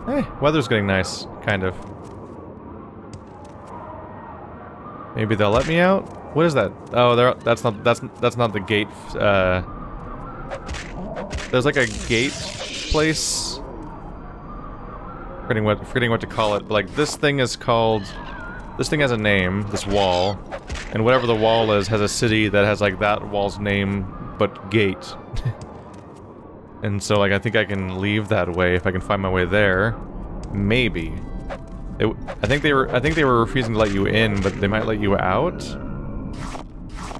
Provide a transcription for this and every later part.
Hey, weather's getting nice, kind of. Maybe they'll let me out? What is that? Oh, that's not the gate. There's like a gate place. Forgetting what to call it. But like this thing is called. This thing has a name. This wall, and whatever the wall is has a city that has like that wall's name, but gate. And so like I think I can leave that way if I can find my way there. Maybe. I think they were refusing to let you in, but they might let you out.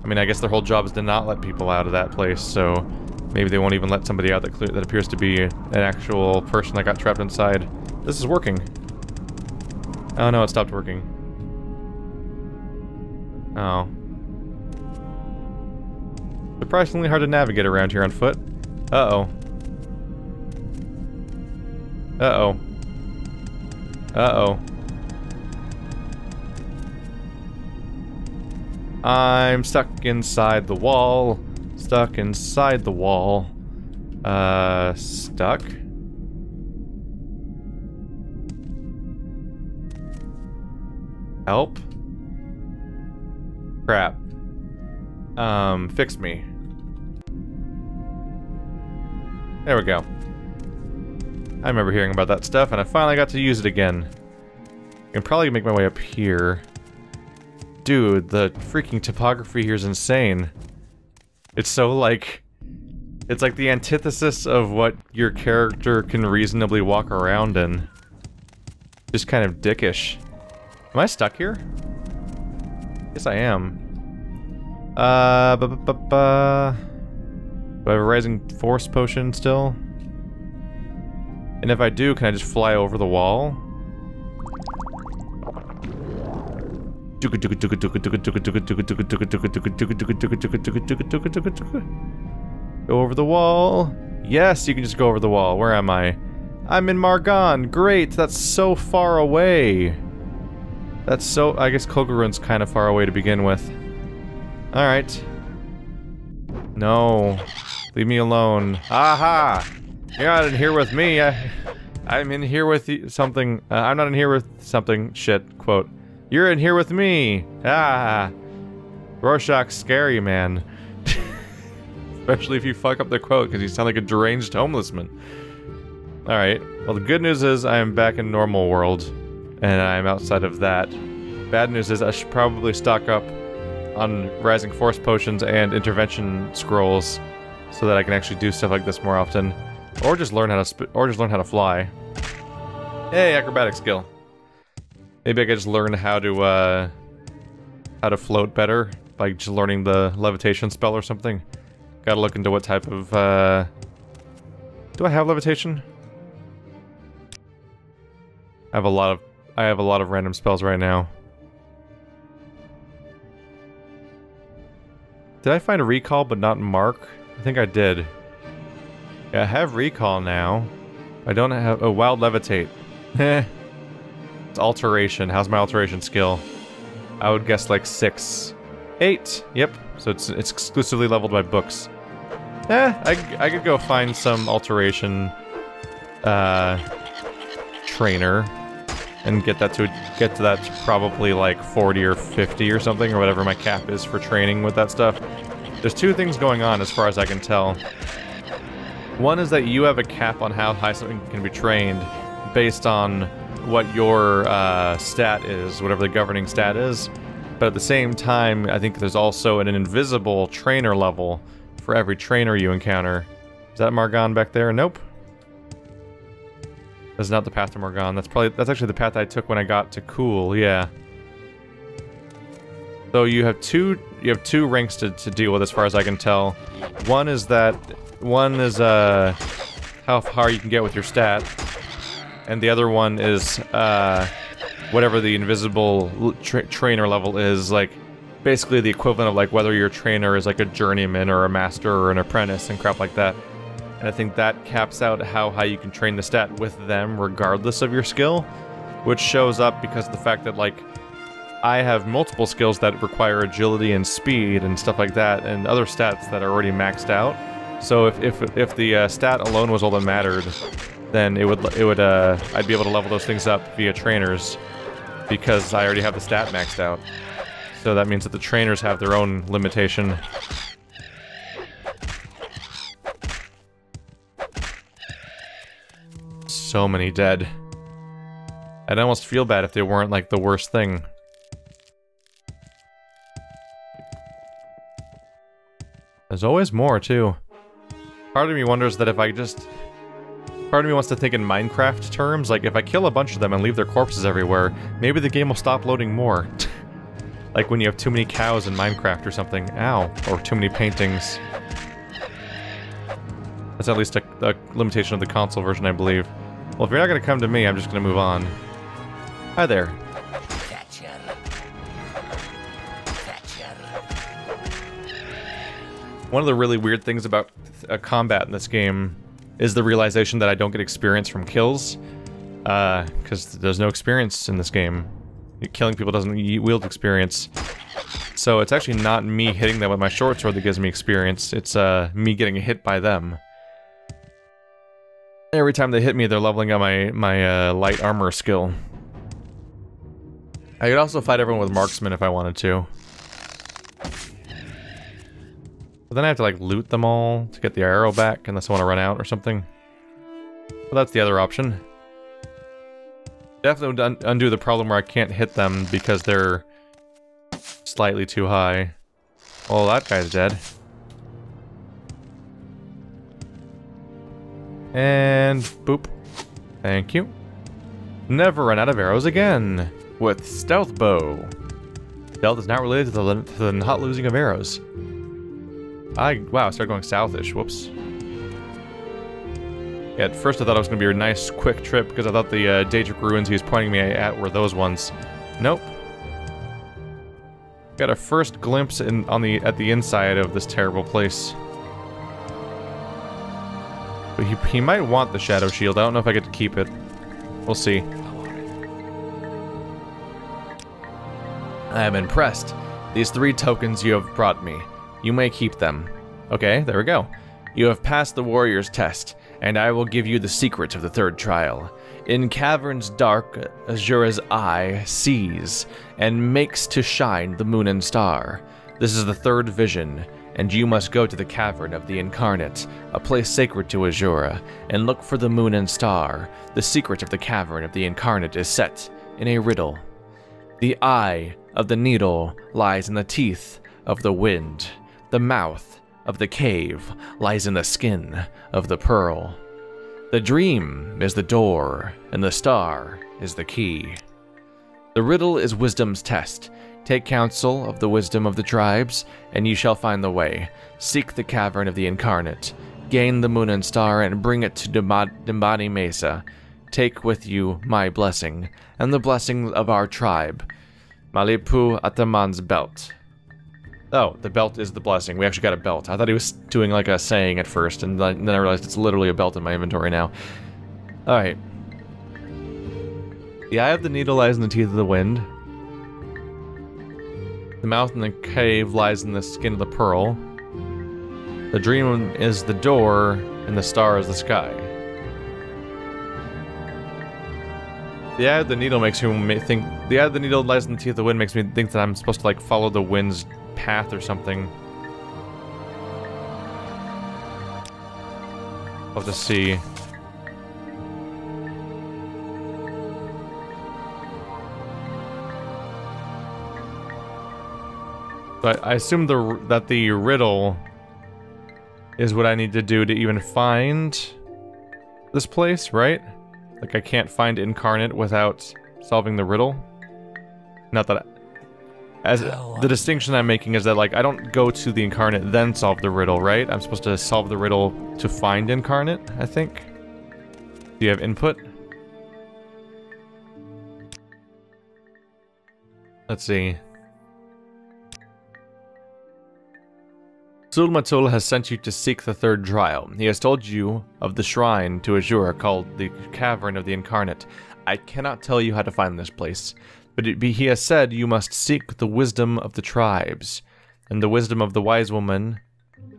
I mean, I guess their whole job is to not let people out of that place, so maybe they won't even let somebody out that appears to be an actual person that got trapped inside. This is working. Oh no, it stopped working. Oh. Surprisingly hard to navigate around here on foot. Uh-oh. Uh-oh. Uh-oh. I'm stuck inside the wall. Stuck inside the wall. Stuck? Help? Crap. Fix me. There we go. I remember hearing about that stuff, and I finally got to use it again. I can probably make my way up here. Dude, the freaking topography here is insane. It's so, like... It's like the antithesis of what your character can reasonably walk around in. Just kind of dickish. Am I stuck here? Yes, I am. Do I have a Rising Force potion still? And if I do, can I just fly over the wall? Go over the wall. Yes, you can just go over the wall. Where am I? I'm in Margon. Great, that's so far away. That's so... I guess Kogarun's kind of far away to begin with. Alright. No. Leave me alone. Aha! You're not in here with me. I'm in here with something. I'm not in here with something. Shit. Quote. You're in here with me. Ah. Rorschach's scary, man. Especially if you fuck up the quote, because you sound like a deranged homeless man. Alright. Well, the good news is I am back in normal world, and I'm outside of that. Bad news is I should probably stock up on Rising Force potions and intervention scrolls, so that I can actually do stuff like this more often. Or just learn how to fly. Hey, acrobatic skill. Maybe I could just learn how to float better by just learning the levitation spell or something. Gotta look into what type of do I have levitation? I have a lot of random spells right now. Did I find a recall but not mark? I think I did. Yeah, I have recall now. I don't have... Oh, wild levitate. Heh. It's alteration. How's my alteration skill? I would guess like 6. 8! Yep. So it's exclusively leveled by books. I could go find some alteration... trainer. And get to that probably like 40 or 50 or something, or whatever my cap is for training with that stuff. There's two things going on as far as I can tell. One is that you have a cap on how high something can be trained based on what your stat is, whatever the governing stat is. But at the same time, I think there's also an invisible trainer level for every trainer you encounter. Is that Margon back there? Nope. That's not the path to Margon. That's actually the path I took when I got to Cool, yeah. So you have two ranks to deal with as far as I can tell. One is how far you can get with your stat, and the other one is whatever the invisible trainer level is, like basically the equivalent of like whether your trainer is like a journeyman or a master or an apprentice and crap like that. And I think that caps out how high you can train the stat with them regardless of your skill, which shows up because of the fact that like I have multiple skills that require agility and speed and stuff like that, and other stats that are already maxed out. So if the stat alone was all that mattered, then I'd be able to level those things up via trainers, because I already have the stat maxed out. So that means that the trainers have their own limitation. So many dead. I'd almost feel bad if they weren't like the worst thing. There's always more too. Part of me wonders that if I just... Part of me wants to think in Minecraft terms, like if I kill a bunch of them and leave their corpses everywhere, maybe the game will stop loading more. Like when you have too many cows in Minecraft or something. Ow. Or too many paintings. That's at least a limitation of the console version, I believe. Well, if you're not going to come to me, I'm just going to move on. Hi there. One of the really weird things about combat in this game is the realization that I don't get experience from kills. Because there's no experience in this game. Killing people doesn't yield experience. So it's actually not me hitting them with my short sword that gives me experience. It's me getting hit by them. Every time they hit me, they're leveling up my light armor skill. I could also fight everyone with marksman if I wanted to. But then I have to like loot them all to get the arrow back unless I want to run out or something. Well, that's the other option. Definitely would undo the problem where I can't hit them because they're slightly too high. Oh, that guy's dead. And boop. Thank you. Never run out of arrows again. With stealth bow. Stealth is not related to the not losing of arrows. Wow, I started going southish. Whoops. Yeah, at first I thought it was going to be a nice, quick trip because I thought the Daedric ruins he was pointing me at were those ones. Nope. Got a first glimpse at the inside of this terrible place. But he might want the Shadow Shield. I don't know if I get to keep it. We'll see. I am impressed. These 3 tokens you have brought me. You may keep them. Okay, there we go. You have passed the warrior's test, and I will give you the secret of the 3rd trial. In caverns dark, Azura's eye sees, and makes to shine the moon and star. This is the 3rd vision, and you must go to the Cavern of the Incarnate, a place sacred to Azura, and look for the moon and star. The secret of the Cavern of the Incarnate is set in a riddle. The eye of the needle lies in the teeth of the wind. The mouth of the cave lies in the skin of the pearl. The dream is the door, and the star is the key. The riddle is wisdom's test. Take counsel of the wisdom of the tribes, and you shall find the way. Seek the Cavern of the Incarnate. Gain the moon and star, and bring it to Dimbani Mesa. Take with you my blessing, and the blessing of our tribe. Malipu Ataman's belt. Oh, the belt is the blessing. We actually got a belt. I thought he was doing like a saying at first, and then I realized it's literally a belt in my inventory now. Alright. The eye of the needle lies in the teeth of the wind. The mouth in the cave lies in the skin of the pearl. The dream is the door, and the star is the sky. The eye of the needle makes me think... The eye of the needle lies in the teeth of the wind makes me think that I'm supposed to, like, follow the wind's path or something. I'll just see. But I assume that the riddle is what I need to do to even find this place, right? Like, I can't find Incarnate without solving the riddle. Not that the distinction I'm making is that, like, I don't go to the Incarnate then solve the riddle, right? I'm supposed to solve the riddle to find Incarnate, I think. Do you have input? Let's see. Sulmatul has sent you to seek the 3rd trial. He has told you of the shrine to Azura called the Cavern of the Incarnate. I cannot tell you how to find this place, but he has said you must seek the wisdom of the tribes, and the wisdom of the wise woman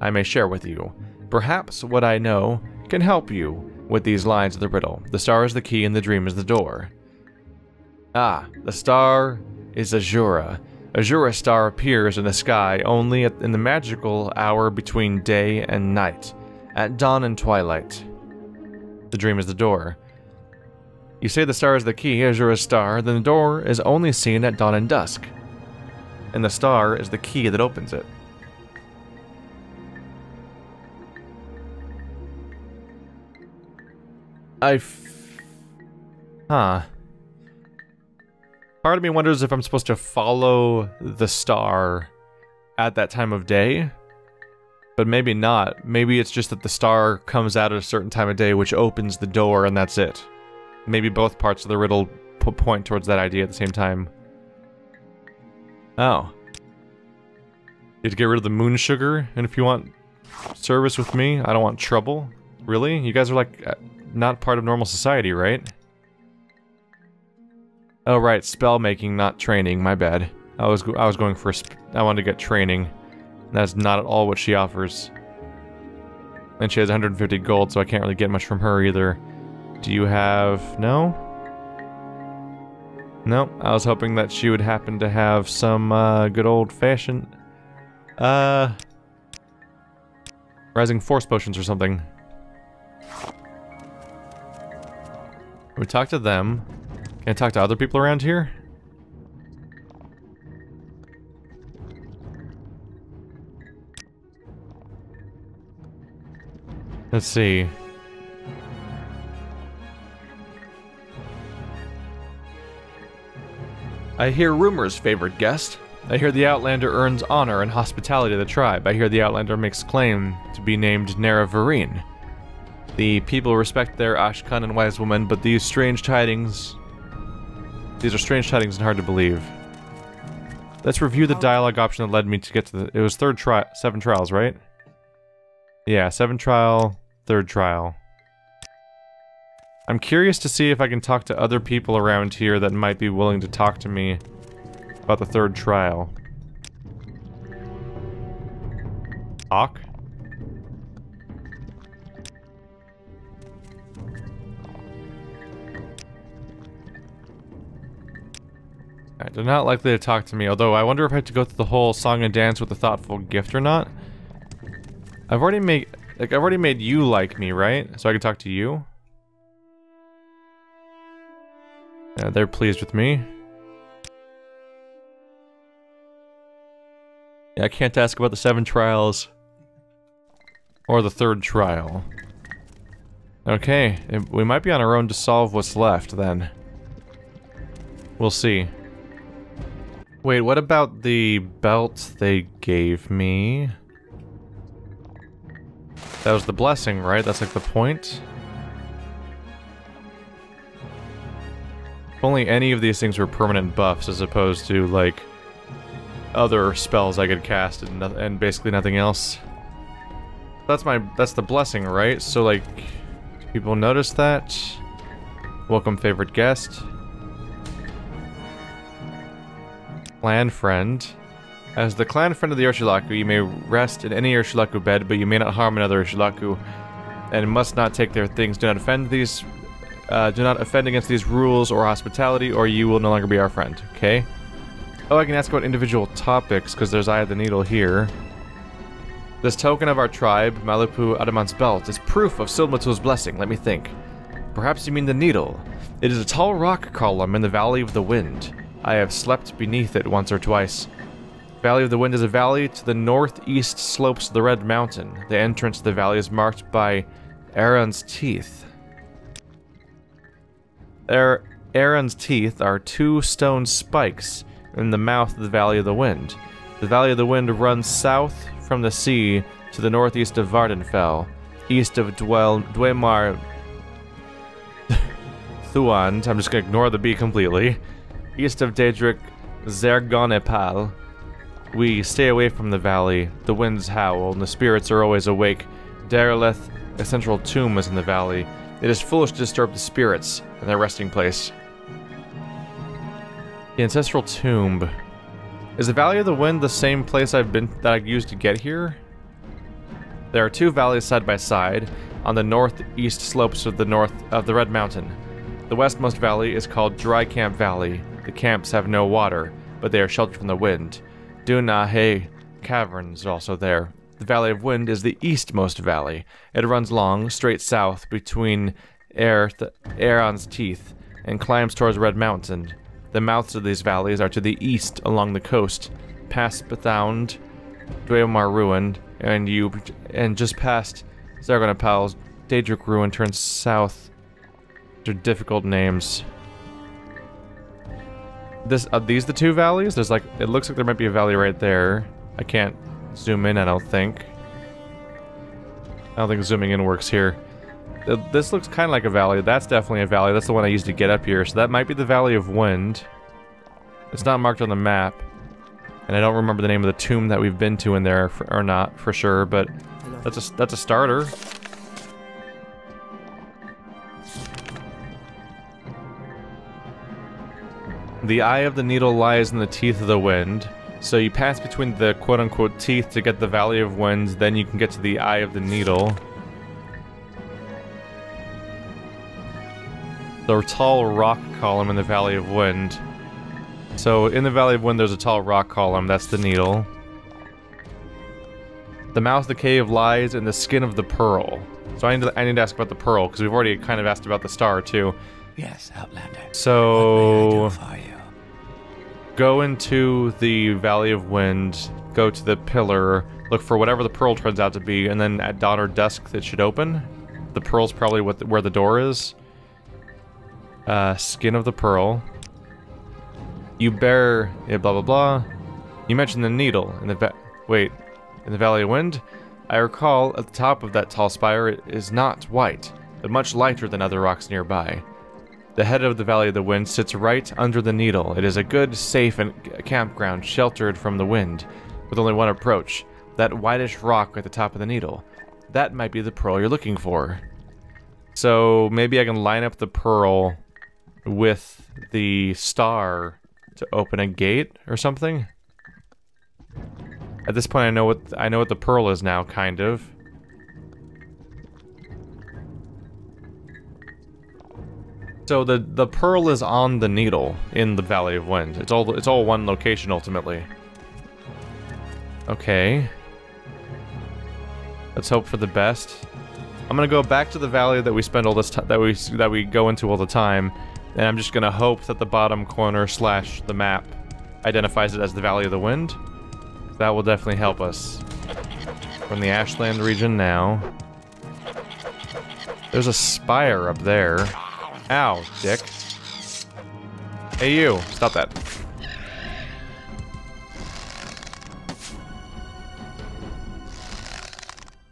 I may share with you. Perhaps what I know can help you with these lines of the riddle. The star is the key and the dream is the door. Ah, the star is Azura. Azura's star appears in the sky only in the magical hour between day and night, at dawn and twilight. The dream is the door. You say the star is the key, Azura's star, then the door is only seen at dawn and dusk. And the star is the key that opens it. Huh. Part of me wonders if I'm supposed to follow the star at that time of day. But maybe not. Maybe it's just that the star comes out at a certain time of day which opens the door and that's it. Maybe both parts of the riddle point towards that idea at the same time. Oh. You have to get rid of the moon sugar, and if you want service with me, I don't want trouble. Really? You guys are like not part of normal society, right? Oh right, spell making, not training. My bad. I was going for I wanted to get training. That's not at all what she offers. And she has 150 gold, so I can't really get much from her either. Do you have... no? No, I was hoping that she would happen to have some good old-fashioned... Rising Force potions or something. We talk to them. Can I talk to other people around here? Let's see. I hear rumors, favored guest. I hear the Outlander earns honor and hospitality to the tribe. I hear the Outlander makes claim to be named Naravarine. The people respect their Ashkan and wise woman, but these are strange tidings and hard to believe. Let's review the dialogue option that led me to get to the... It was 7 trials, right? Yeah, 7 trial, 3rd trial. I'm curious to see if I can talk to other people around here that might be willing to talk to me about the 3rd trial. Talk? Alright, they're not likely to talk to me, although I wonder if I have to go through the whole song and dance with the thoughtful gift or not. I've already made you like me, right? So I can talk to you? Yeah, they're pleased with me. Yeah, I can't ask about the 7 trials. Or the 3rd trial. Okay, we might be on our own to solve what's left, then. We'll see. Wait, what about the belt they gave me? That was the blessing, right? That's like the point? If only any of these things were permanent buffs as opposed to, like, other spells I could cast and basically nothing else. That's the blessing, right? So, like, do people notice that? Welcome, favorite guest. Clan friend. As the clan friend of the Ursulaku, you may rest in any Ursulaku bed, but you may not harm another Ursulaku, and must not take their things. Do not offend against these rules or hospitality, or you will no longer be our friend. Okay. Oh, I can ask about individual topics because there's Eye of the Needle here. This token of our tribe, Malupu Adamant's belt, is proof of Silmatu's blessing. Let me think. Perhaps you mean the needle. It is a tall rock column in the Valley of the Wind. I have slept beneath it once or twice. Valley of the Wind is a valley to the northeast slopes of the Red Mountain. The entrance to the valley is marked by Aaron's teeth. Aaron's teeth are 2 stone spikes in the mouth of the Valley of the Wind. The Valley of the Wind runs south from the sea to the northeast of Vardenfell, east of Dwemer Thuand. I'm just gonna ignore the B completely. East of Daedric Zergonepal. We stay away from the valley. The winds howl, and the spirits are always awake. Dareleth, a central tomb, is in the valley. It is foolish to disturb the spirits in their resting place. The ancestral tomb. Is the Valley of the Wind the same place that I used to get here? There are 2 valleys side by side. on the northeast slopes of the Red Mountain. The westmost valley is called Dry Camp Valley. The camps have no water, but they are sheltered from the wind. Dunahe Cavern is also there. The Valley of Wind is the eastmost valley. It runs long, straight south between Aeron's Teeth and climbs towards Red Mountain. The mouths of these valleys are to the east along the coast, past Bethound, Dweomar Ruin, and just past Zargonapal's Daedric Ruin turns south. They're difficult names. Are these the two valleys? There's like, it looks like there might be a valley right there. I can't zoom in, I don't think. I don't think zooming in works here. This looks kind of like a valley. That's definitely a valley. That's the one I used to get up here. So that might be the Valley of Wind. It's not marked on the map. And I don't remember the name of the tomb that we've been to in there, or not, for sure, but that's a starter. The Eye of the Needle lies in the teeth of the wind. So you pass between the quote-unquote teeth to get the Valley of Winds, then you can get to the Eye of the Needle. The tall rock column in the Valley of Wind. So in the Valley of Wind there's a tall rock column, that's the needle. The mouth of the cave lies in the skin of the pearl. So I need to ask about the pearl, because we've already kind of asked about the star too. Yes, Outlander. So... What may I do for you? Go into the Valley of Wind, go to the pillar, look for whatever the pearl turns out to be, and then at dawn or dusk it should open. The pearl's probably where the door is. Skin of the pearl. You bear... yeah, blah blah blah. You mentioned the needle in the in the Valley of Wind? I recall at the top of that tall spire it is not white, but much lighter than other rocks nearby. The head of the Valley of the Wind sits right under the needle. It is a good, safe campground sheltered from the wind, with only one approach. That whitish rock at the top of the needle. That might be the pearl you're looking for. So maybe I can line up the pearl with the star to open a gate or something? At this point I know what the pearl is now, kind of. So the pearl is on the needle in the Valley of Wind. It's all one location ultimately. Okay. Let's hope for the best. I'm gonna go back to the valley that we spend all this time that we go into all the time, and I'm just gonna hope that the bottom corner / the map identifies it as the Valley of the Wind. That will definitely help us. From the Ashland region now. There's a spire up there. Ow, dick. Hey you, stop that.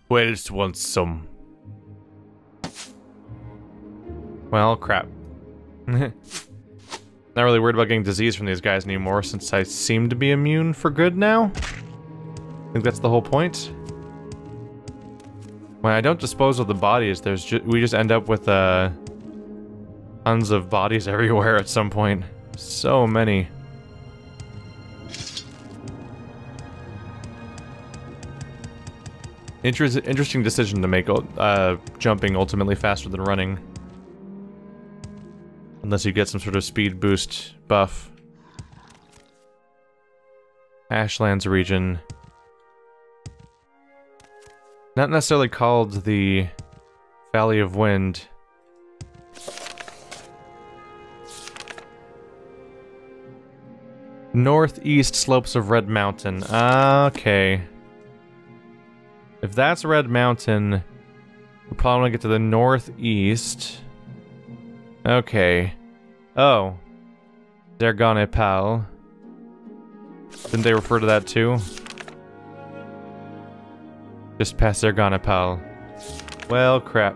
Wait, I just want some. Well, crap. Not really worried about getting disease from these guys anymore, since I seem to be immune for good now. I think that's the whole point. When I don't dispose of the bodies, we just end up with tons of bodies everywhere at some point. So many. Interesting decision to make, jumping ultimately faster than running. Unless you get some sort of speed boost buff. Ashlands region. Not necessarily called the Valley of Wind. Northeast slopes of Red Mountain. Okay. If that's Red Mountain, we're probably gonna get to the northeast. Okay. Oh. Zargonapal. Didn't they refer to that too? Just past Zargonapal. Well, crap.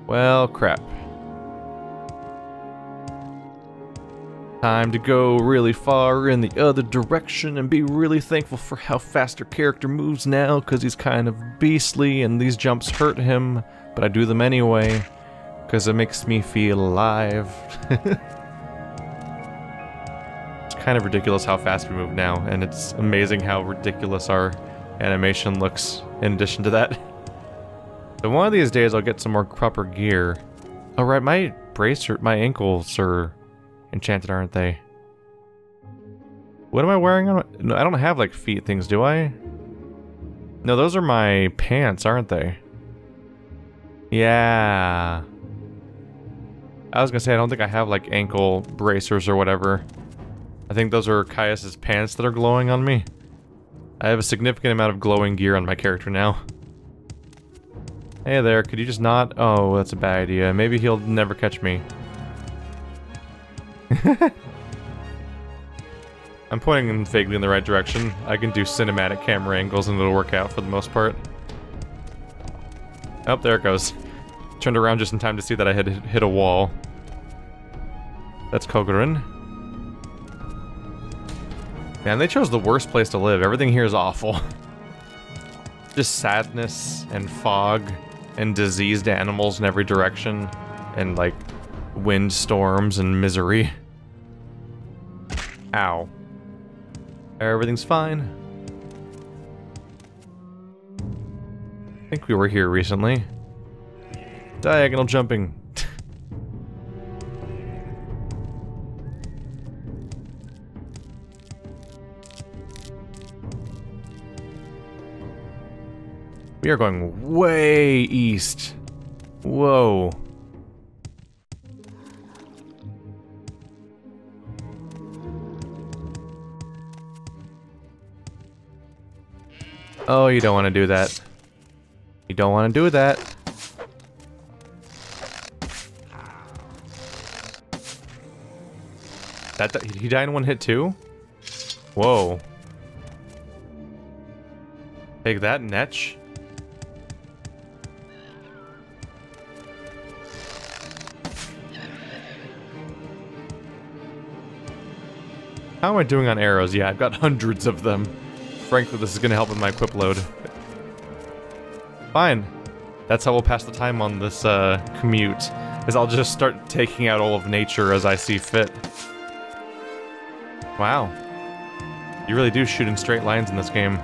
Well, crap. Time to go really far in the other direction and be really thankful for how fast our character moves now, because he's kind of beastly and these jumps hurt him, but I do them anyway, because it makes me feel alive. It's kind of ridiculous how fast we move now, and it's amazing how ridiculous our animation looks in addition to that. So one of these days I'll get some more proper gear. Oh right, my my ankles are enchanted, aren't they? What am I wearing on my... No, I don't have like feet things, do I? No, those are my pants, aren't they? Yeah. I was gonna say, I don't think I have like ankle bracers or whatever. I think those are Caius's pants that are glowing on me. I have a significant amount of glowing gear on my character now. Hey there, could you just not? Oh, that's a bad idea. Maybe he'll never catch me. I'm pointing him vaguely in the right direction. I can do cinematic camera angles and it'll work out for the most part. Oh, there it goes. Turned around just in time to see that I had hit a wall. That's Kogorin. Man, they chose the worst place to live. Everything here is awful. Just sadness and fog and diseased animals in every direction and like wind storms and misery. Ow. Everything's fine. I think we were here recently. Diagonal jumping. We are going way east. Whoa. Oh, you don't want to do that. You don't want to do that. He died in one hit too? Whoa. Take that, Netch. How am I doing on arrows? Yeah, I've got hundreds of them. Frankly, this is going to help with my equip load. Fine. That's how we'll pass the time on this commute, is I'll just start taking out all of nature as I see fit. Wow. You really do shoot in straight lines in this game.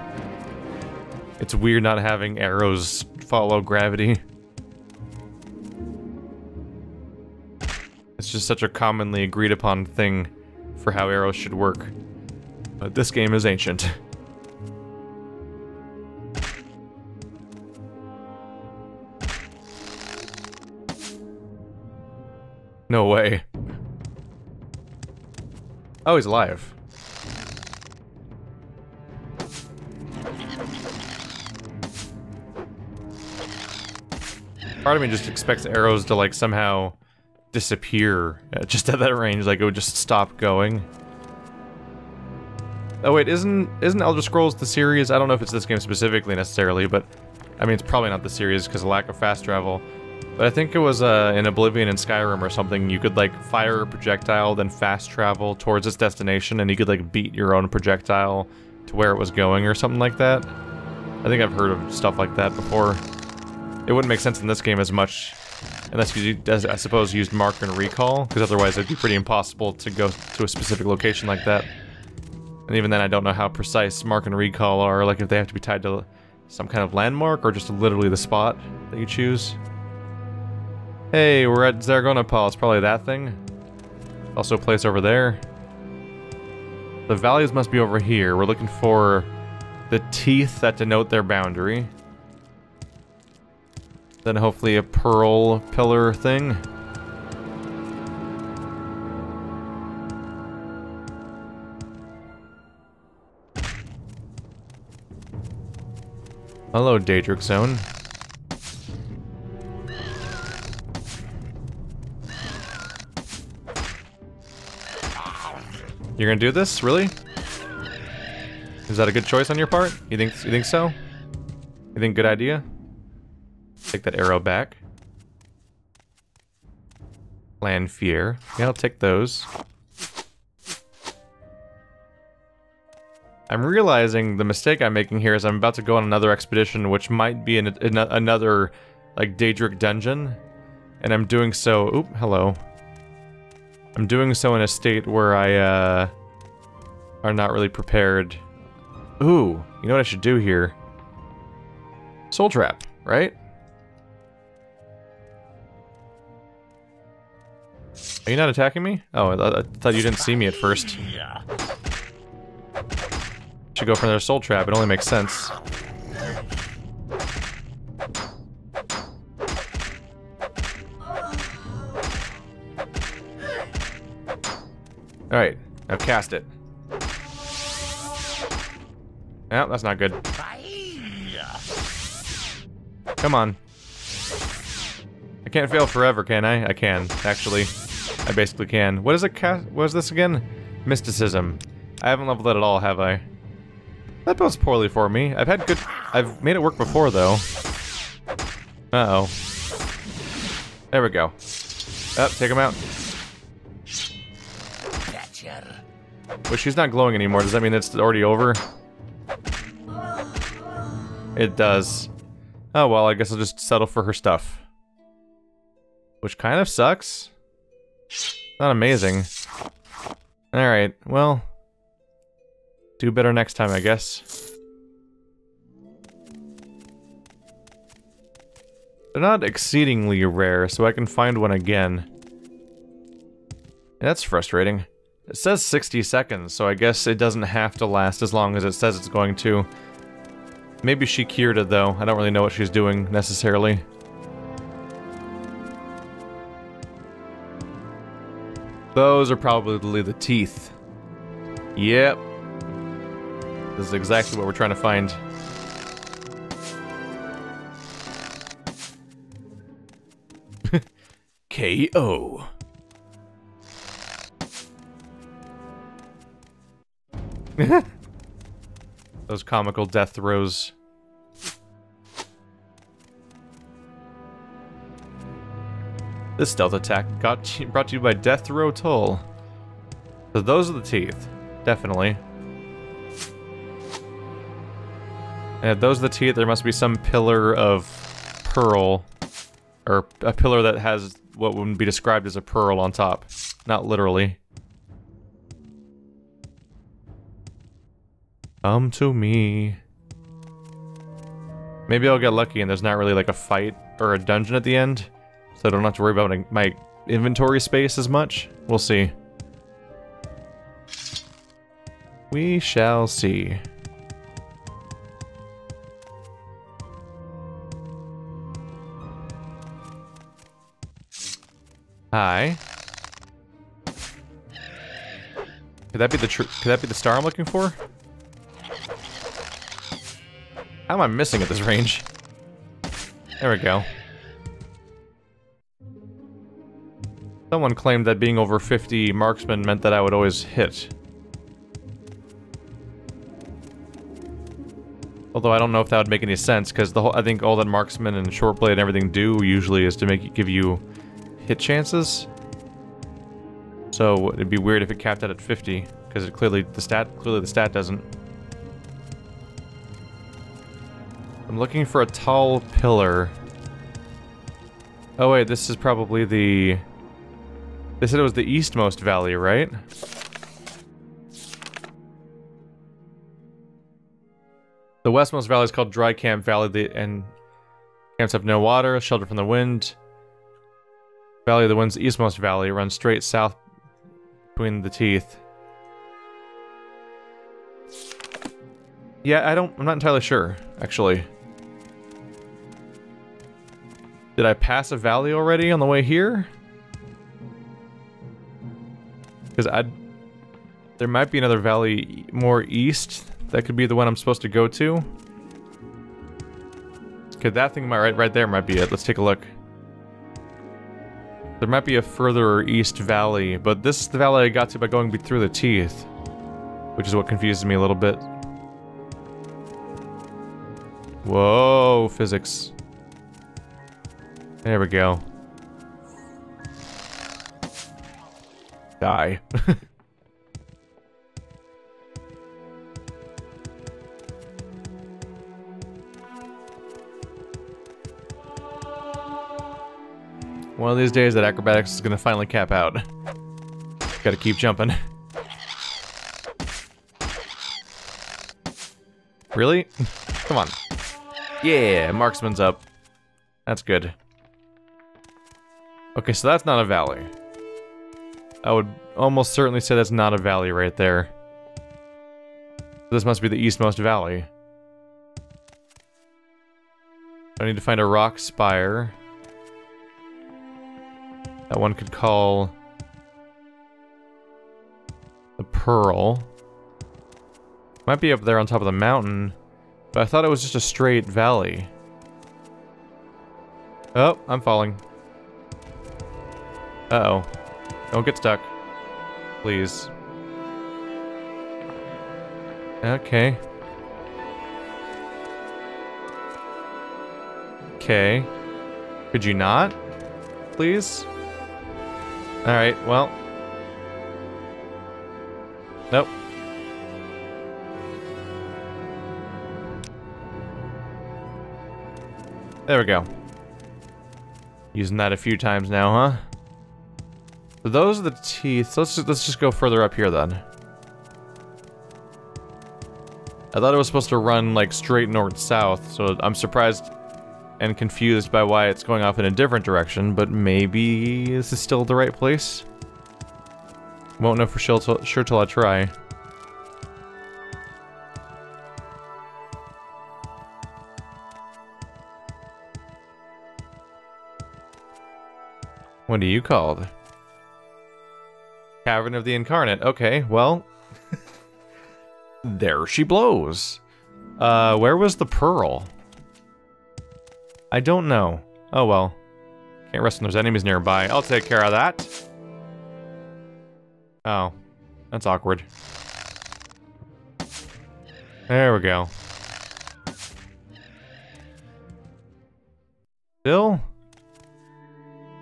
It's weird not having arrows follow gravity. It's just such a commonly agreed upon thing for how arrows should work. But this game is ancient. No way. Oh, he's alive. Part of me just expects arrows to like somehow disappear just at that range, like it would just stop going. Oh wait, isn't Elder Scrolls the series? I don't know if it's this game specifically necessarily, but I mean it's probably not the series because of lack of fast travel. But I think it was in Oblivion and Skyrim or something, you could like fire a projectile, then fast travel towards its destination, and you could like beat your own projectile to where it was going or something like that. I think I've heard of stuff like that before. It wouldn't make sense in this game as much, unless you, I suppose, used mark and recall, because otherwise it'd be pretty impossible to go to a specific location like that. And even then I don't know how precise mark and recall are, like if they have to be tied to some kind of landmark or just literally the spot that you choose. Hey, we're at Zargonapal. It's probably that thing. Also a place over there. The valleys must be over here. We're looking for the teeth that denote their boundary. Then hopefully a pearl pillar thing. Hello, Daedric Zone. You're gonna do this? Really? Is that a good choice on your part? You think so? You think good idea? Take that arrow back. Lanfear. Yeah, I'll take those. I'm realizing the mistake I'm making here is I'm about to go on another expedition, which might be in another, like, Daedric dungeon. And I'm doing so... Oop, hello. I'm doing so in a state where I, are not really prepared. Ooh, you know what I should do here? Soul Trap, right? Are you not attacking me? Oh, I thought you didn't see me at first. Should go for another soul trap. It only makes sense. Alright, now cast it. Yeah, that's not good. Come on. I can't fail forever, can I? I can, actually. I basically can. What is it cast? What is this again? Mysticism. I haven't leveled that at all, have I? That goes poorly for me. I've made it work before, though. Uh-oh. There we go. Oh, take him out. Well, she's not glowing anymore. Does that mean it's already over? It does. Oh, well, I guess I'll just settle for her stuff. Which kind of sucks. Not amazing. Alright, well... do better next time, I guess. They're not exceedingly rare, so I can find one again. That's frustrating. It says 60 seconds, so I guess it doesn't have to last as long as it says it's going to. Maybe she cured it, though. I don't really know what she's doing, necessarily. Those are probably the teeth. Yep. This is exactly what we're trying to find. KO. Those comical death throws. This stealth attack brought to you by Death Row Toll. So those are the teeth. Definitely. And if those are the teeth, there must be some pillar of pearl. Or a pillar that has what would be described as a pearl on top. Not literally. Come to me. Maybe I'll get lucky and there's not really like a fight or a dungeon at the end. So I don't have to worry about my inventory space as much. We'll see. We shall see. Hi. Could that be the star I'm looking for? How am I missing at this range? There we go. Someone claimed that being over 50 marksmen meant that I would always hit. Although I don't know if that would make any sense, because I think all that marksman and shortblade and everything do usually is to give you hit chances. So it'd be weird if it capped out at 50, because clearly the stat doesn't. I'm looking for a tall pillar. Oh wait, this is probably the... They said it was the eastmost valley, right? The westmost valley is called Dry Camp Valley, and camps have no water, shelter from the wind. Valley of the Wind's eastmost valley runs straight south between the teeth. Yeah, I'm not entirely sure, actually. Did I pass a valley already on the way here? Because there might be another valley more east that could be the one I'm supposed to go to. Okay, that thing right there might be it. Let's take a look. There might be a further east valley, but this is the valley I got to by going through the teeth, which is what confuses me a little bit. Whoa, physics. There we go. Die. One of these days that acrobatics is gonna finally cap out. Gotta keep jumping. Really? Come on. Yeah, marksman's up. That's good. Okay, so that's not a valley. I would almost certainly say that's not a valley right there. This must be the eastmost valley. I need to find a rock spire that one could call the Pearl. Might be up there on top of the mountain, but I thought it was just a straight valley. Oh, I'm falling. Uh-oh. Don't get stuck. Please. Okay. Okay. Could you not? Please? Alright, well. Nope. There we go. Using that a few times now, huh? So those are the teeth. Let's just go further up here then. I thought it was supposed to run like straight north-south, so I'm surprised and confused by why it's going off in a different direction, but maybe this is still the right place? Won't know for sure till I try. What are you called? Cavern of the Incarnate. Okay, well... there she blows. Where was the pearl? I don't know. Oh well. Can't rest when there's enemies nearby. I'll take care of that. Oh. That's awkward. There we go. Still?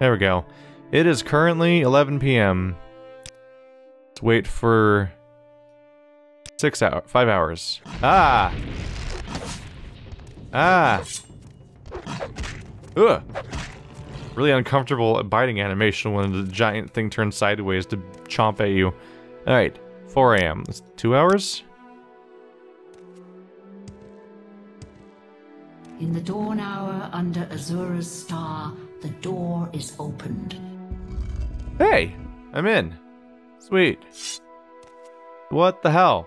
There we go. It is currently 11 p.m. Let's wait for 5 hours. Ah! Ah! Ugh! Really uncomfortable biting animation when the giant thing turns sideways to chomp at you. Alright, 4 a.m. That's 2 hours? In the dawn hour under Azura's star, the door is opened. Hey! I'm in. Sweet. What the hell?